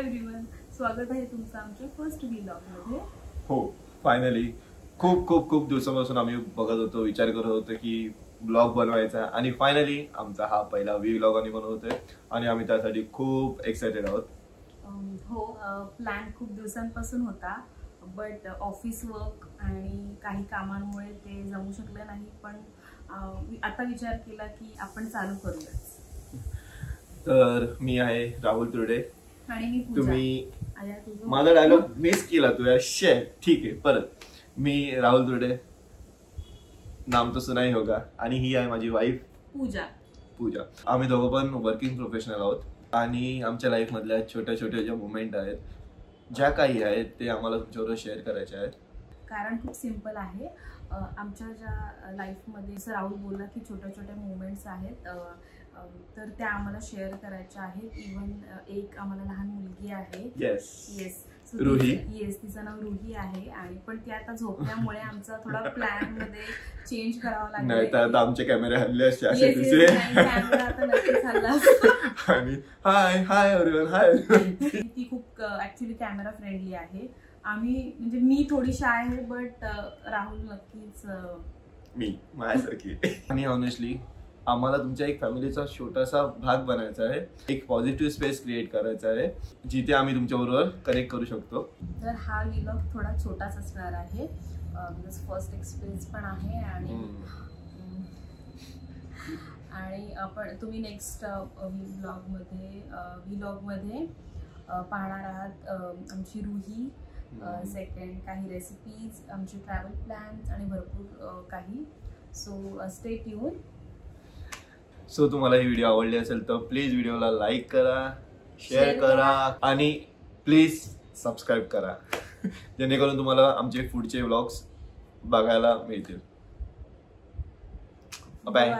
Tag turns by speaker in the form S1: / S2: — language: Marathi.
S1: एव्हरीवन, स्वागत आहे तुमचं आमच्या फर्स्ट व्लॉग मध्ये।
S2: हो, फायनली खूप खूप खूप दिवसापासून आम्ही बघत होतो, विचार करत होतो की ब्लॉग बनवायचा आणि फायनली आमचा हा पहिला व्लॉग आम्ही बनवतोय आणि आम्ही त्यासाठी खूप एक्साइटेड आहोत।
S1: हो, प्लॅन खूप दिवसांपासून होता, बट ऑफिस वर्क आणि काही कामांमुळे ते जमू शकले नाही, पण आता विचार केला की आपण चालू करूया।
S2: तर मी आहे राहुल तुर्डे
S1: आणि मी पूजा।
S2: तुम्ही माझा डायलॉग मिस केला तू यार, शेअर ठीक आहे परत। मी राहुल तुर्डे, नाम तो सुना ही होगा, आणि ही आहे माझी वाईफ पूजा। आम्ही दोघं पण वर्किंग प्रोफेशनल आहोत आणि आमच्या लाईफ मधल्या छोट्या छोट्या ज्या मुवमेंट आहेत, ज्या काही आहेत, ते आम्हाला तुमच्याबरोबर शेअर करायचे आहेत।
S1: कारण खूप सिंपल आहे, आमच्या ज्या लाईफमध्ये जसं राहुल बोलला की छोट्या छोट्या मुवमेंट्स आहेत, तर त्या आम्हाला शेअर करायच्या आहेत। इवन एक आम्हाला लहान मुलगी आहे,
S2: येस रुही,
S1: तिचं नाव रुही आहे, आणि पण ती आता झोपल्यामुळे आमचा थोडा प्लॅन मध्ये चेंज करावा लागला।
S2: नाही तर आमचे कॅमेरे हल्ले असते असे
S1: कॅमेरा आता नक्कीच हल्ला असतो।
S2: आणि हाय एव्हरीवन, हाय।
S1: ती खूप ऍक्च्युली कॅमेरा फ्रेंडली आहे। आम्ही म्हणजे मी थोडीशी आहे, बट राहुल नक्कीच
S2: मी माझ्यासारखी। आणि ऑनेस्टली आम्हाला तुमच्या एक फॅमिलीचा छोटासा भाग बनायचा आहे, एक पॉझिटिव्ह स्पेस क्रिएट करायचा आहे जिथे आम्ही तुमच्या बरोबर कनेक्ट करू शकतो।
S1: तर हा व्लॉग थोडा छोटाच असणार आहे, फर्स्ट एक्सपिरियन्स पण आहे, आणि आपण तुम्ही नेक्स्ट व्लॉग मध्ये पाहणार आहात आमची रुही, सेकंड काही रेसिपीज, आमचे ट्रॅव्हल प्लॅन्स आणि भरपूर काही। So stay tune.
S2: सो तुम्हाला ही व्हिडिओ आवडली असेल तर प्लीज व्हिडिओला लाईक करा, शेअर करा आणि प्लीज सबस्क्राईब करा, जेणेकरून तुम्हाला आमचे पुढचे व्लॉग्स बघायला मिळतील। बाय।